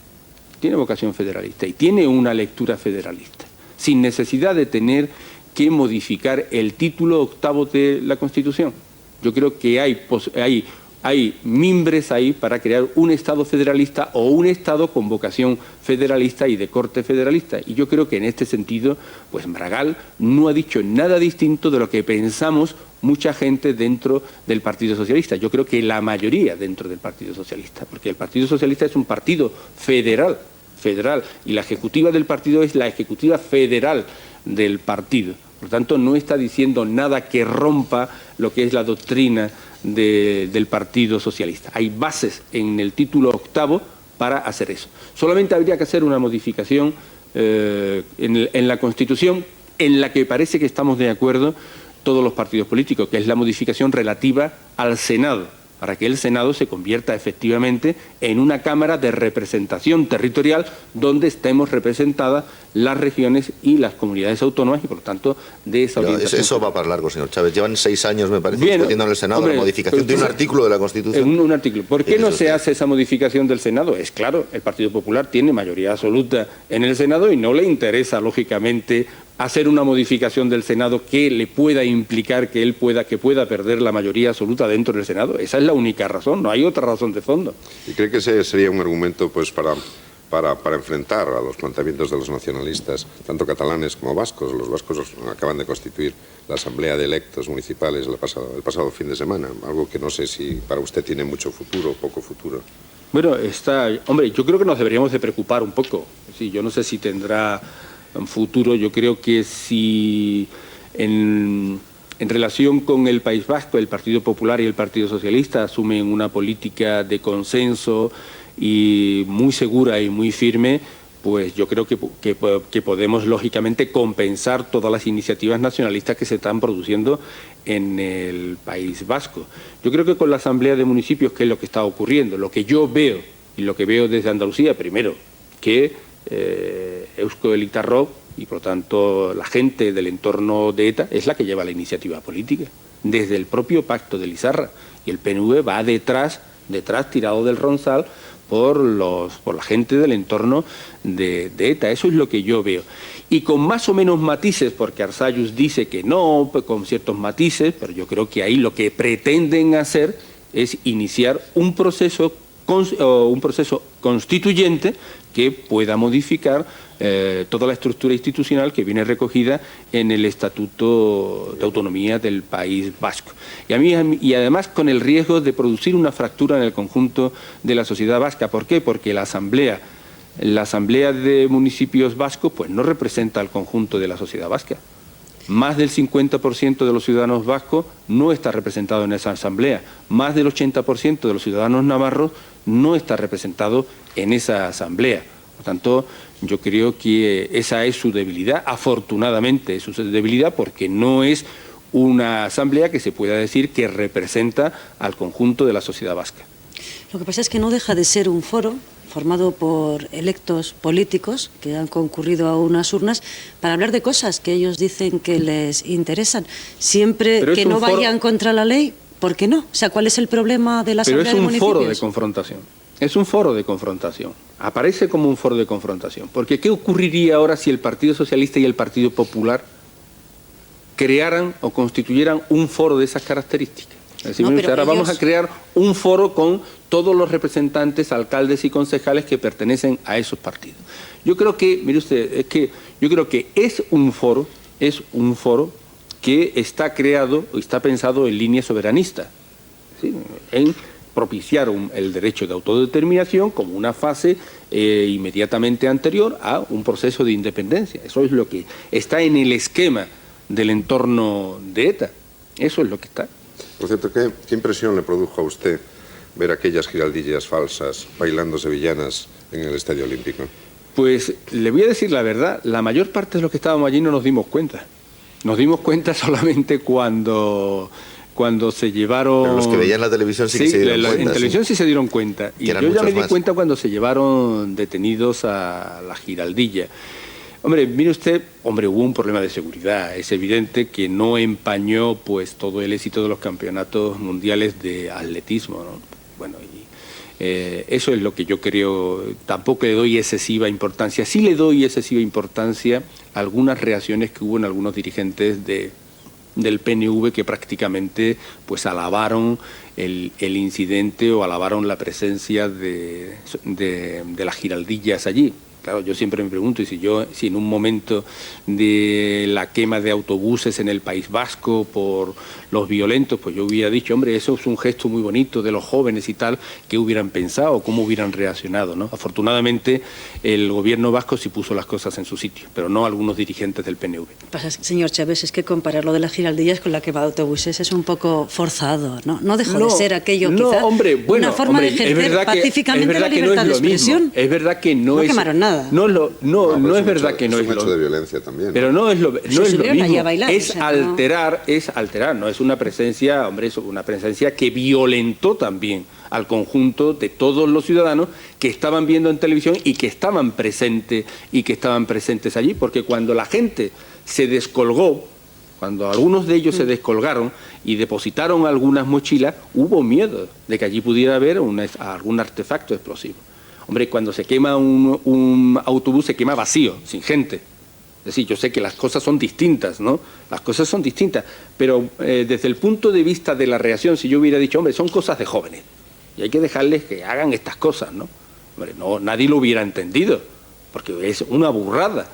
Y tiene una lectura federalista, sin necesidad de tener que modificar el título octavo de la Constitución. Yo creo que hay mimbres ahí para crear un Estado federalista o un Estado con vocación federalista y de corte federalista. Y yo creo que en este sentido, pues Maragall no ha dicho nada distinto de lo que pensamos mucha gente dentro del Partido Socialista. Yo creo que la mayoría dentro del Partido Socialista, porque el Partido Socialista es un partido federal, y la ejecutiva del partido es la ejecutiva federal del partido. Por lo tanto, no está diciendo nada que rompa lo que es la doctrina del Partido Socialista. Hay bases en el título octavo para hacer eso. Solamente habría que hacer una modificación en la Constitución, en la que parece que estamos de acuerdo todos los partidos políticos, que es la modificación relativa al Senado, para que el Senado se convierta efectivamente en una Cámara de representación territorial donde estemos representadas las regiones y las comunidades autónomas y, por lo tanto, de esa orientación. Eso va para largo, señor Chávez. Llevan 6 años, me parece, discutiendo en el Senado la modificación de un artículo de la Constitución. Un artículo. ¿Por qué no se hace esa modificación del Senado? Es claro, el Partido Popular tiene mayoría absoluta en el Senado y no le interesa, lógicamente, hacer una modificación del Senado que le pueda implicar que pueda perder la mayoría absoluta dentro del Senado. Esa es la única razón, no hay otra razón de fondo. ¿Y cree que ese sería un argumento, pues, para para enfrentar a los planteamientos de los nacionalistas, tanto catalanes como vascos. Los vascos acaban de constituir la Asamblea de Electos Municipales el pasado fin de semana, algo que no sé si para usted tiene mucho futuro o poco futuro. Bueno, hombre, yo creo que nos deberíamos de preocupar un poco. Sí, yo no sé si tendrá un futuro. Yo creo que si en relación con el País Vasco, el Partido Popular y el Partido Socialista asumen una política de consenso y muy segura y muy firme, pues yo creo que podemos lógicamente compensar todas las iniciativas nacionalistas que se están produciendo en el País Vasco. Yo creo que con la Asamblea de Municipios, ¿qué es lo que está ocurriendo? Lo que yo veo, y lo que veo desde Andalucía, primero, que Eusko Elitarro y por lo tanto la gente del entorno de ETA es la que lleva la iniciativa política, desde el propio pacto de Lizarra, y el PNV va detrás tirado del ronzal por la gente del entorno de ETA. Eso es lo que yo veo. Y con más o menos matices, porque Arzallus dice que no, con ciertos matices, pero yo creo que ahí lo que pretenden hacer es iniciar un proceso constituyente que pueda modificar toda la estructura institucional que viene recogida en el Estatuto de Autonomía del País Vasco. Y además con el riesgo de producir una fractura en el conjunto de la sociedad vasca. ¿Por qué? Porque la Asamblea de Municipios vascos pues no representa al conjunto de la sociedad vasca. Más del 50% de los ciudadanos vascos no está representado en esa asamblea. Más del 80% de los ciudadanos navarros no está representado en esa asamblea. Por tanto, yo creo que esa es su debilidad. Afortunadamente es su debilidad porque no es una asamblea que se pueda decir que representa al conjunto de la sociedad vasca. Lo que pasa es que no deja de ser un foro formado por electos políticos que han concurrido a unas urnas para hablar de cosas que ellos dicen que les interesan. Siempre que no vayan contra la ley, ¿por qué no? O sea, ¿cuál es el problema de la Asamblea de Municipios? Pero es un foro de confrontación. Es un foro de confrontación. Aparece como un foro de confrontación. Porque ¿qué ocurriría ahora si el Partido Socialista y el Partido Popular crearan o constituyeran un foro de esas características? Es decir, ahora vamos a crear un foro con todos los representantes, alcaldes y concejales que pertenecen a esos partidos. Yo creo que, mire usted, yo creo que es un foro que está creado o está pensado en línea soberanista, ¿sí? En propiciar el derecho de autodeterminación como una fase inmediatamente anterior a un proceso de independencia. Eso es lo que está en el esquema del entorno de ETA. Eso es lo que está. Por cierto, ¿qué impresión le produjo a usted ver aquellas giraldillas falsas bailando sevillanas en el Estadio Olímpico? Pues le voy a decir la verdad, la mayor parte de los que estábamos allí no nos dimos cuenta. Nos dimos cuenta solamente cuando se llevaron... Pero los que veían la televisión sí que se dieron cuenta. En televisión sí se dieron cuenta. Y yo ya me di cuenta cuando se llevaron detenidos a la giraldilla. Hombre, mire usted, hubo un problema de seguridad. Es evidente que no empañó pues todo el éxito de los campeonatos mundiales de atletismo, ¿no? Bueno, eso es lo que yo creo. Tampoco le doy excesiva importancia. Sí le doy excesiva importancia a algunas reacciones que hubo en algunos dirigentes del PNV que prácticamente pues alabaron el incidente o alabaron la presencia de las giraldillas allí. Claro, yo siempre me pregunto, si en un momento de la quema de autobuses en el País Vasco por los violentos, pues yo hubiera dicho, hombre, eso es un gesto muy bonito de los jóvenes y tal, ¿qué hubieran pensado? ¿Cómo hubieran reaccionado? ¿No? Afortunadamente, el gobierno vasco sí puso las cosas en su sitio, pero no algunos dirigentes del PNV. Pasa, señor Chávez, es que comparar lo de las giraldillas con la quema de autobuses es un poco forzado, ¿no? No dejó de ser aquello, quizá, una forma de ejercer pacíficamente la libertad de expresión. Es verdad que no quemaron nada. No es verdad que no es un hecho de violencia también. Pero no es lo mismo. Bailar, es alterar, no es una presencia, hombre, es una presencia que violentó también al conjunto de todos los ciudadanos que estaban viendo en televisión y que estaban presentes allí, porque cuando la gente se descolgó, cuando algunos de ellos se descolgaron y depositaron algunas mochilas, hubo miedo de que allí pudiera haber algún artefacto explosivo. Hombre, cuando se quema un autobús, se quema vacío, sin gente. Es decir, yo sé que las cosas son distintas, ¿no? Las cosas son distintas, pero desde el punto de vista de la reacción, si yo hubiera dicho, hombre, son cosas de jóvenes, y hay que dejarles que hagan estas cosas, ¿no? Hombre, no, nadie lo hubiera entendido, porque es una burrada.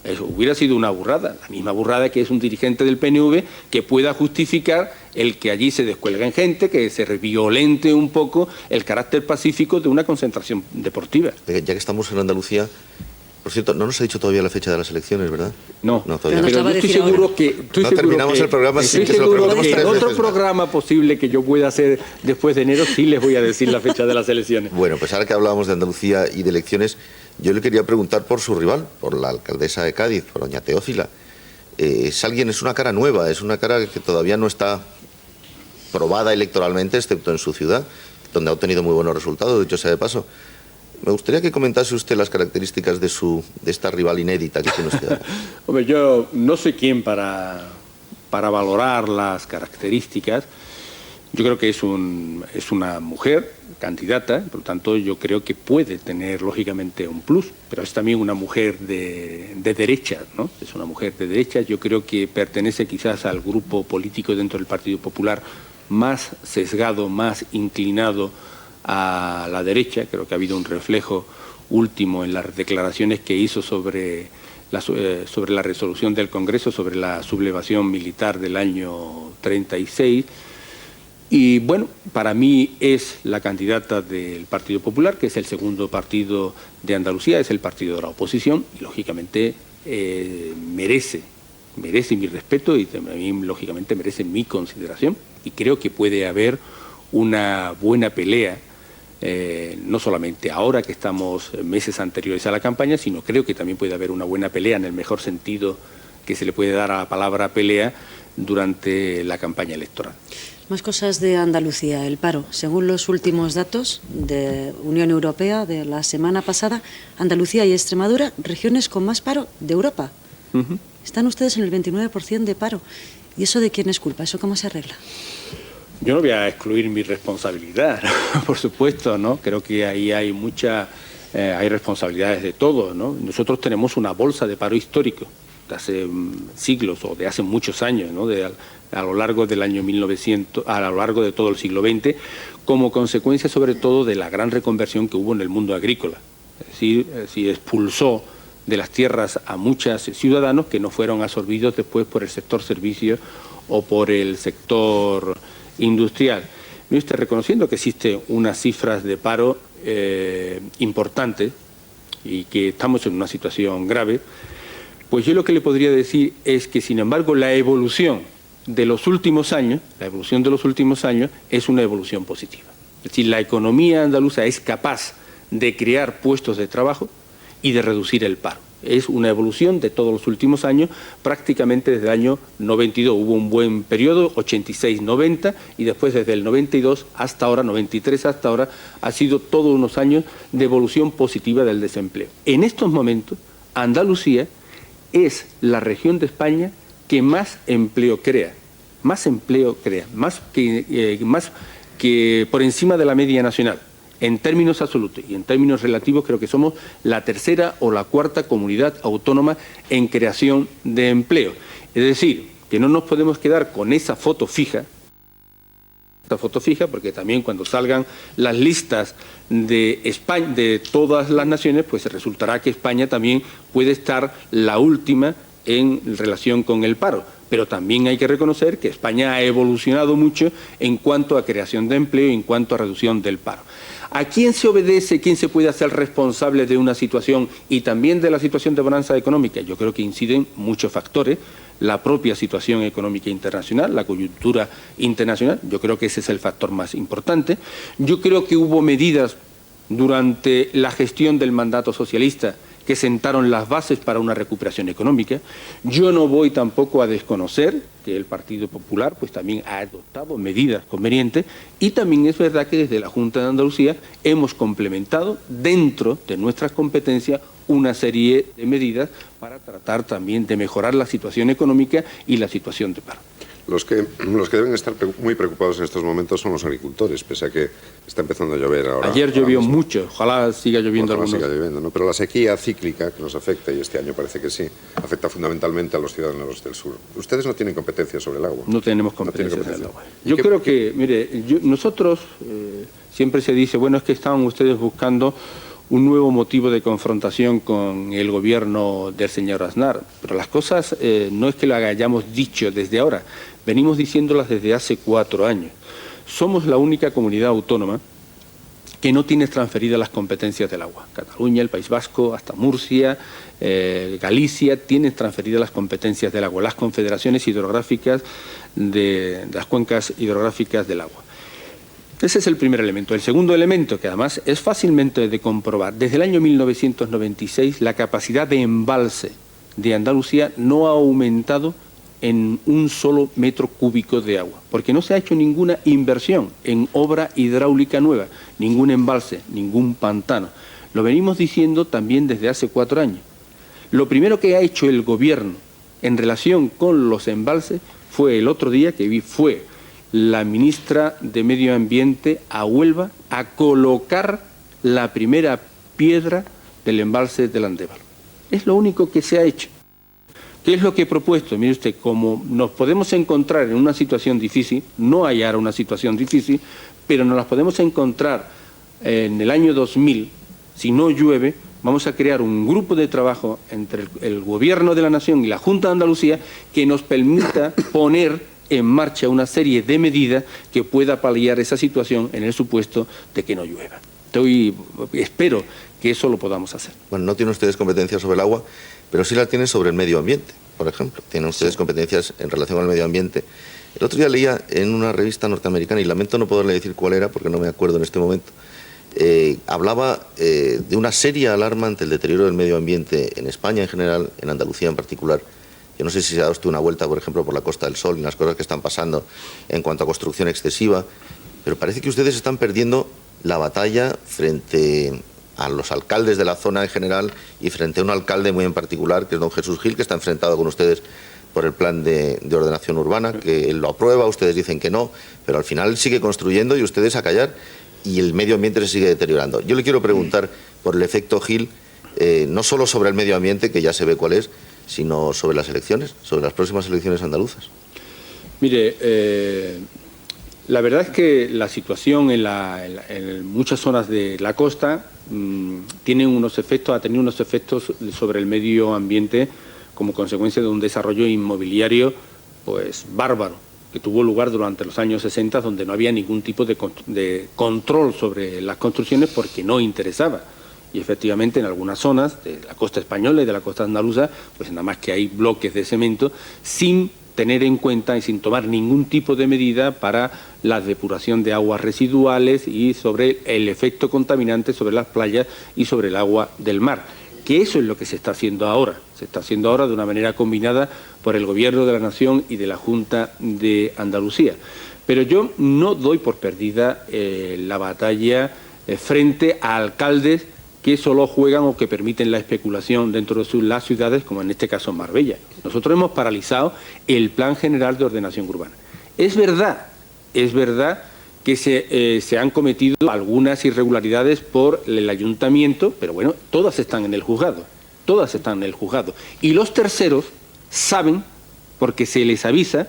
Eso hubiera sido una burrada, la misma burrada que es un dirigente del PNV que pueda justificar el que allí se descuelguen gente, que se violente un poco el carácter pacífico de una concentración deportiva. Ya que estamos en Andalucía, por cierto, no nos ha dicho todavía la fecha de las elecciones, ¿verdad? No, todavía. pero yo estoy seguro que... terminamos el programa sin que se lo preguntemos en tres otro veces programa posible que yo pueda hacer después de enero sí les voy a decir la fecha de las elecciones. Bueno, pues ahora que hablábamos de Andalucía y de elecciones, yo le quería preguntar por su rival, por la alcaldesa de Cádiz, por doña Teófila. Es una cara nueva, es una cara que todavía no está probada electoralmente, excepto en su ciudad, donde ha obtenido muy buenos resultados, dicho sea de paso. Me gustaría que comentase usted las características de esta rival inédita que tiene usted. Hombre, yo no soy quien para valorar las características. Yo creo que es una mujer candidata, por lo tanto yo creo que puede tener lógicamente un plus, pero es también una mujer de derecha, ¿no? Es una mujer de derecha, yo creo que pertenece quizás al grupo político dentro del Partido Popular más sesgado, más inclinado a la derecha. Creo que ha habido un reflejo último en las declaraciones que hizo sobre la resolución del Congreso, sobre la sublevación militar del año 36. Y bueno, para mí es la candidata del Partido Popular, que es el segundo partido de Andalucía, es el partido de la oposición y lógicamente merece mi respeto y también lógicamente merece mi consideración. Y creo que puede haber una buena pelea, no solamente ahora que estamos meses anteriores a la campaña, sino creo que también puede haber una buena pelea en el mejor sentido que se le puede dar a la palabra pelea durante la campaña electoral. Más cosas de Andalucía. El paro. Según los últimos datos de Unión Europea de la semana pasada, Andalucía y Extremadura, regiones con más paro de Europa. Están ustedes en el 29% de paro. ¿Y eso de quién es culpa? ¿Eso cómo se arregla? Yo no voy a excluir mi responsabilidad, por supuesto, ¿no? Creo que ahí hay hay responsabilidades de todos, ¿no? Nosotros tenemos una bolsa de paro histórico de hace siglos o de hace muchos años, ¿no? A lo largo del año 1900, a lo largo de todo el siglo XX, como consecuencia sobre todo de la gran reconversión que hubo en el mundo agrícola. Es decir, expulsó de las tierras a muchos ciudadanos que no fueron absorbidos después por el sector servicios o por el sector industrial. Reconociendo que existen unas cifras de paro importantes y que estamos en una situación grave, pues yo lo que le podría decir es que, sin embargo, la evolución de los últimos años es una evolución positiva. Es decir, la economía andaluza es capaz de crear puestos de trabajo y de reducir el paro. Es una evolución de todos los últimos años, prácticamente desde el año 92. Hubo un buen periodo, 86-90, y después desde el 92 hasta ahora, 93 hasta ahora, ha sido todos unos años de evolución positiva del desempleo. En estos momentos, Andalucía es la región de España que más empleo crea, más que por encima de la media nacional. En términos absolutos y en términos relativos creo que somos la tercera o la cuarta comunidad autónoma en creación de empleo. Es decir, que no nos podemos quedar con esa foto fija, porque también cuando salgan las listas de España, de todas las naciones, pues resultará que España también puede estar la última en relación con el paro. Pero también hay que reconocer que España ha evolucionado mucho en cuanto a creación de empleo y en cuanto a reducción del paro. ¿A quién se obedece, quién se puede hacer responsable de una situación y también de la situación de bonanza económica? Yo creo que inciden muchos factores, la propia situación económica internacional, la coyuntura internacional, yo creo que ese es el factor más importante. Yo creo que hubo medidas durante la gestión del mandato socialista que sentaron las bases para una recuperación económica. Yo no voy tampoco a desconocer que el Partido Popular pues también ha adoptado medidas convenientes y también es verdad que desde la Junta de Andalucía hemos complementado dentro de nuestras competencias una serie de medidas para tratar también de mejorar la situación económica y la situación de paro. Los que deben estar muy preocupados en estos momentos son los agricultores, pese a que está empezando a llover ahora. Ayer llovió mucho, ojalá siga lloviendo algunos. Siga lloviendo, ¿no? Pero la sequía cíclica que nos afecta, y este año parece que sí, afecta fundamentalmente a los ciudadanos del sur. Ustedes no tienen competencia sobre el agua. No tenemos competencia sobre el agua. Yo creo que, mire, nosotros siempre se dice, bueno, es que estaban ustedes buscando un nuevo motivo de confrontación con el gobierno del señor Aznar. Pero las cosas no es que lo hayamos dicho desde ahora, venimos diciéndolas desde hace 4 años. Somos la única comunidad autónoma que no tiene transferidas las competencias del agua. Cataluña, el País Vasco, hasta Murcia, Galicia, tienen transferidas las competencias del agua, las confederaciones hidrográficas de las cuencas hidrográficas del agua. Ese es el primer elemento. El segundo elemento, que además es fácilmente de comprobar, desde el año 1996 la capacidad de embalse de Andalucía no ha aumentado en un solo metro cúbico de agua, porque no se ha hecho ninguna inversión en obra hidráulica nueva, ningún embalse, ningún pantano. Lo venimos diciendo también desde hace 4 años. Lo primero que ha hecho el gobierno en relación con los embalses fue el otro día que fue la ministra de Medio Ambiente a Huelva a colocar la primera piedra del embalse del Andévalo. Es lo único que se ha hecho. ¿Qué es lo que he propuesto? Mire usted, como nos podemos encontrar en una situación difícil, no hay ahora una situación difícil, pero nos las podemos encontrar en el año 2000, si no llueve, vamos a crear un grupo de trabajo entre el Gobierno de la Nación y la Junta de Andalucía que nos permita poner en marcha una serie de medidas que pueda paliar esa situación en el supuesto de que no llueva. Espero que eso lo podamos hacer. Bueno, no tienen ustedes competencias sobre el agua, pero sí la tienen sobre el medio ambiente, por ejemplo. Tienen ustedes competencias en relación con el medio ambiente. El otro día leía en una revista norteamericana, y lamento no poderle decir cuál era porque no me acuerdo en este momento, hablaba de una seria alarma ante el deterioro del medio ambiente en España en general, en Andalucía en particular. Yo no sé si se ha dado usted una vuelta, por ejemplo, por la Costa del Sol y las cosas que están pasando en cuanto a construcción excesiva, pero parece que ustedes están perdiendo la batalla frente a los alcaldes de la zona en general y frente a un alcalde muy en particular, que es don Jesús Gil, que está enfrentado con ustedes por el plan de ordenación urbana, que él lo aprueba, ustedes dicen que no, pero al final sigue construyendo y ustedes a callar, y el medio ambiente se sigue deteriorando. Yo le quiero preguntar por el efecto Gil, no solo sobre el medio ambiente, que ya se ve cuál es, sino sobre las elecciones, sobre las próximas elecciones andaluzas. Mire, la verdad es que la situación en muchas zonas de la costa tiene unos efectos, ha tenido unos efectos sobre el medio ambiente como consecuencia de un desarrollo inmobiliario pues bárbaro, que tuvo lugar durante los años 60, donde no había ningún tipo de control sobre las construcciones porque no interesaba. Y efectivamente en algunas zonas de la costa española y de la costa andaluza, pues nada más que hay bloques de cemento sin tener en cuenta y sin tomar ningún tipo de medida para la depuración de aguas residuales y sobre el efecto contaminante sobre las playas y sobre el agua del mar. Que eso es lo que se está haciendo ahora. Se está haciendo ahora de una manera combinada por el Gobierno de la Nación y de la Junta de Andalucía. Pero yo no doy por perdida la batalla frente a alcaldes que solo juegan o que permiten la especulación dentro de las ciudades, como en este caso en Marbella. Nosotros hemos paralizado el Plan General de Ordenación Urbana. Es verdad que se han cometido algunas irregularidades por el ayuntamiento, pero bueno, todas están en el juzgado, Y los terceros saben, porque se les avisa,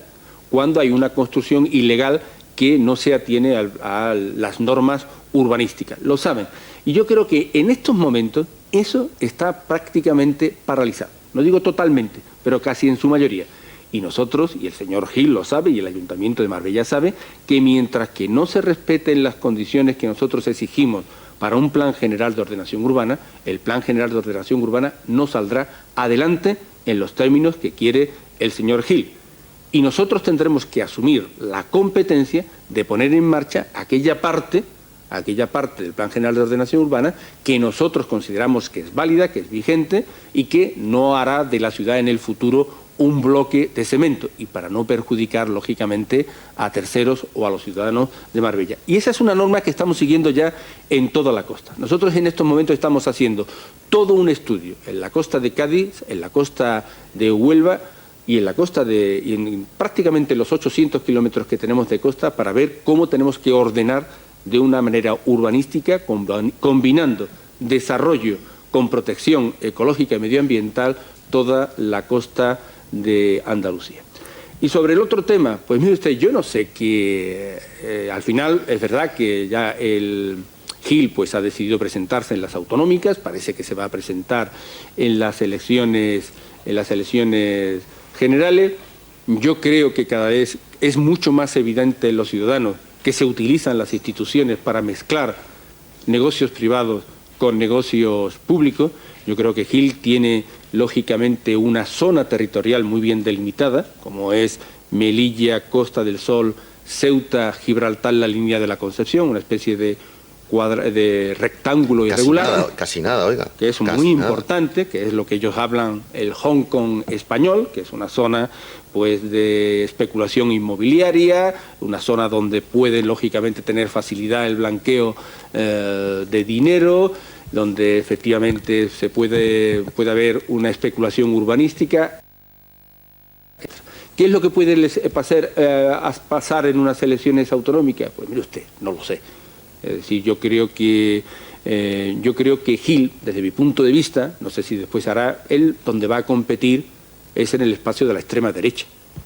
cuando hay una construcción ilegal que no se atiene a las normas urbanísticas, lo saben. Y yo creo que en estos momentos eso está prácticamente paralizado. No digo totalmente, pero casi en su mayoría. Y nosotros, y el señor Gil lo sabe, y el Ayuntamiento de Marbella sabe, que mientras que no se respeten las condiciones que nosotros exigimos para un Plan General de Ordenación Urbana, el Plan General de Ordenación Urbana no saldrá adelante en los términos que quiere el señor Gil. Y nosotros tendremos que asumir la competencia de poner en marcha aquella parte del Plan General de Ordenación Urbana que nosotros consideramos que es válida, que es vigente y que no hará de la ciudad en el futuro un bloque de cemento, y para no perjudicar, lógicamente, a terceros o a los ciudadanos de Marbella. Y esa es una norma que estamos siguiendo ya en toda la costa. Nosotros en estos momentos estamos haciendo todo un estudio en la costa de Cádiz, en la costa de Huelva y en la costa y en prácticamente los 800 kilómetros que tenemos de costa para ver cómo tenemos que ordenar de una manera urbanística, combinando desarrollo con protección ecológica y medioambiental toda la costa de Andalucía. Y sobre el otro tema, pues mire usted, yo no sé que al final es verdad que ya el Gil pues ha decidido presentarse en las autonómicas, parece que se va a presentar en las elecciones generales. Yo creo que cada vez es mucho más evidente en los ciudadanos que se utilizan las instituciones para mezclar negocios privados con negocios públicos. Yo creo que Gil tiene, lógicamente, una zona territorial muy bien delimitada, como es Melilla, Costa del Sol, Ceuta, Gibraltar, la línea de la Concepción, una especie de rectángulo irregular. Casi nada, oiga. Que es muy importante, que es lo que ellos hablan el Hong Kong español, que es una zona pues de especulación inmobiliaria, una zona donde puede lógicamente tener facilidad el blanqueo de dinero, donde efectivamente puede haber una especulación urbanística. ¿Qué es lo que puede pasar en unas elecciones autonómicas? Pues mire usted, no lo sé. Es decir, yo creo que Gil, desde mi punto de vista, no sé si después hará, él donde va a competir es en el espacio de la extrema derecha.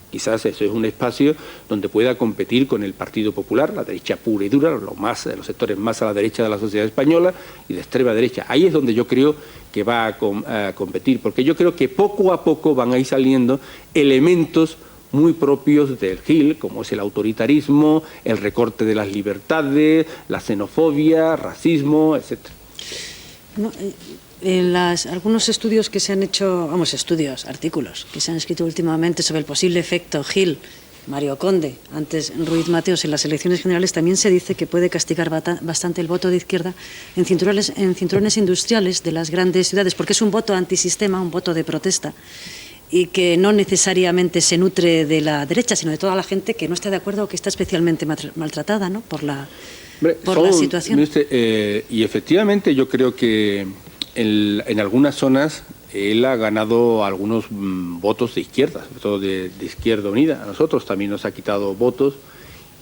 Quizás eso es un espacio donde pueda competir con el Partido Popular, la derecha pura y dura, los sectores más a la derecha de la sociedad española y de extrema derecha. Ahí es donde yo creo que va a competir, porque yo creo que poco a poco van a ir saliendo elementos muy propios del Gil, como es el autoritarismo, el recorte de las libertades, la xenofobia, racismo, etc. No, en algunos estudios que se han hecho, artículos que se han escrito últimamente sobre el posible efecto Gil, Mario Conde, antes Ruiz Mateos, en las elecciones generales, también se dice que puede castigar bastante el voto de izquierda en cinturones industriales de las grandes ciudades, porque es un voto antisistema, un voto de protesta, y que no necesariamente se nutre de la derecha, sino de toda la gente que no está de acuerdo o que está especialmente maltratada, ¿no?, por la situación. Y efectivamente yo creo que en algunas zonas él ha ganado algunos votos de izquierda, sobre todo de Izquierda Unida. A nosotros también nos ha quitado votos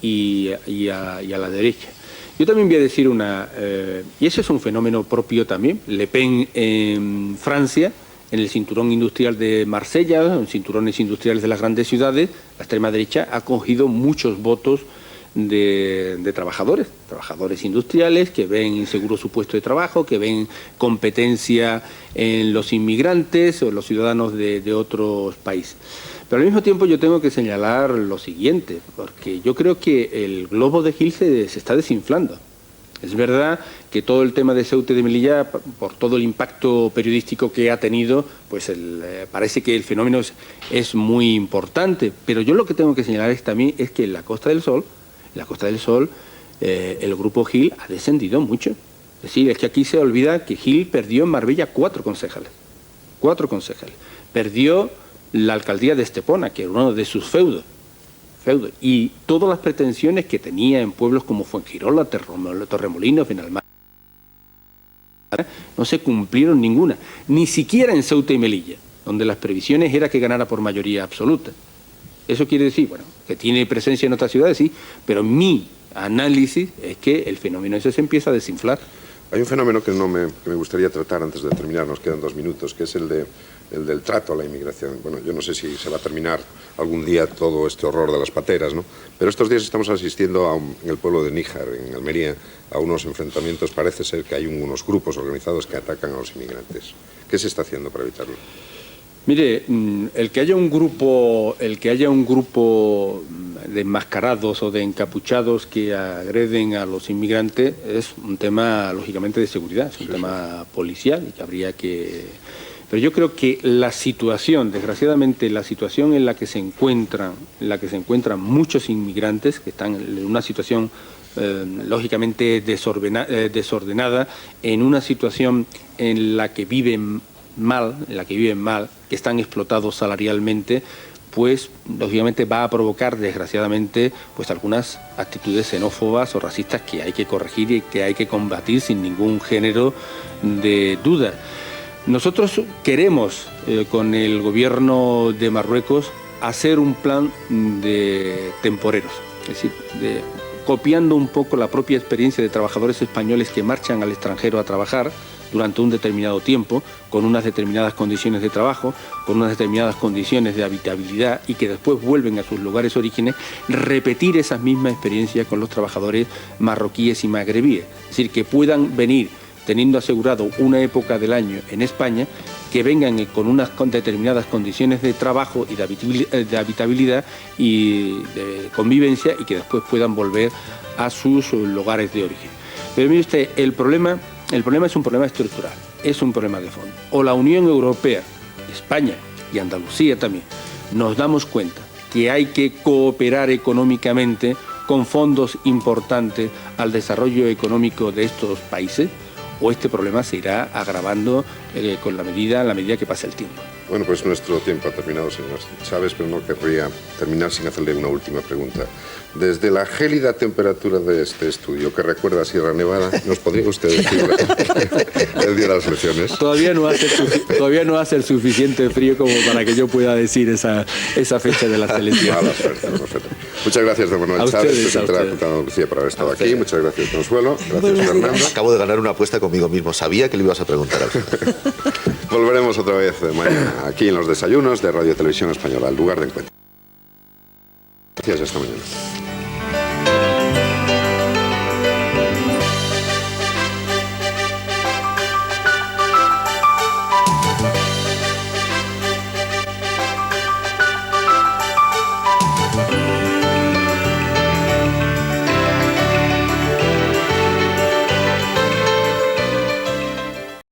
y a la derecha. Yo también voy a decir y ese es un fenómeno propio también. Le Pen en Francia, en el cinturón industrial de Marsella, en cinturones industriales de las grandes ciudades, la extrema derecha ha cogido muchos votos de trabajadores industriales que ven inseguro su puesto de trabajo, que ven competencia en los inmigrantes o en los ciudadanos de otros países. Pero al mismo tiempo yo tengo que señalar lo siguiente, porque yo creo que el globo de Gil se está desinflando. Es verdad que todo el tema de Ceuta y de Melilla, por todo el impacto periodístico que ha tenido, pues parece que el fenómeno es muy importante, pero yo lo que tengo que señalar también es que en la Costa del Sol, el grupo Gil ha descendido mucho. Es decir, es que aquí se olvida que Gil perdió en Marbella 4 concejales. Perdió la alcaldía de Estepona, que era uno de sus feudos. Y todas las pretensiones que tenía en pueblos como Fuengirola, Torremolinos, Benalmádena, no se cumplieron ninguna. Ni siquiera en Ceuta y Melilla, donde las previsiones era que ganara por mayoría absoluta. Eso quiere decir, bueno, que tiene presencia en otras ciudades, sí, pero mi análisis es que el fenómeno ese se empieza a desinflar. Hay un fenómeno que me gustaría tratar antes de terminar, nos quedan 2 minutos, que es el del trato a la inmigración. Bueno, yo no sé si se va a terminar algún día todo este horror de las pateras, ¿no? Pero estos días estamos asistiendo en el pueblo de Níjar, en Almería, a unos enfrentamientos. Parece ser que hay unos grupos organizados que atacan a los inmigrantes. ¿Qué se está haciendo para evitarlo? Mire, el que haya un grupo de enmascarados o de encapuchados que agreden a los inmigrantes es un tema, lógicamente, de seguridad, es un tema policial y que habría que... Pero yo creo que la situación, desgraciadamente, la situación en la que se encuentran muchos inmigrantes que están en una situación lógicamente desordenada, en una situación en la que viven mal, que están explotados salarialmente, pues lógicamente va a provocar, desgraciadamente, pues algunas actitudes xenófobas o racistas que hay que corregir y que hay que combatir sin ningún género de duda. Nosotros queremos, con el gobierno de Marruecos, hacer un plan de temporeros, es decir, copiando un poco la propia experiencia de trabajadores españoles que marchan al extranjero a trabajar durante un determinado tiempo, con unas determinadas condiciones de trabajo, con unas determinadas condiciones de habitabilidad y que después vuelven a sus lugares de origen, repetir esas mismas experiencias con los trabajadores marroquíes y magrebíes. Es decir, que puedan venir teniendo asegurado una época del año en España, que vengan con unas determinadas condiciones de trabajo y de habitabilidad y de convivencia y que después puedan volver a sus lugares de origen. Pero mire usted, el problema es un problema estructural, es un problema de fondo. O la Unión Europea, España y Andalucía también, nos damos cuenta que hay que cooperar económicamente con fondos importantes al desarrollo económico de estos países, o este problema se irá agravando en la medida que pase el tiempo. Bueno, pues nuestro tiempo ha terminado, señor Chávez, pero no querría terminar sin hacerle una última pregunta. Desde la gélida temperatura de este estudio, que recuerda a Sierra Nevada, ¿nos podría usted decir el día de las elecciones? Todavía no hace el suficiente frío como para que yo pueda decir esa fecha de las elecciones. Mala suerte, perfecto. Muchas gracias, don Manuel Chávez, presidente de la Junta de Andalucía, por haber estado aquí. Muchas gracias, Consuelo. Gracias, Fernando. Acabo de ganar una apuesta conmigo mismo. Sabía que le ibas a preguntar a usted. Volveremos otra vez mañana aquí en los desayunos de Radio Televisión Española, el lugar de encuentro. Gracias, hasta mañana.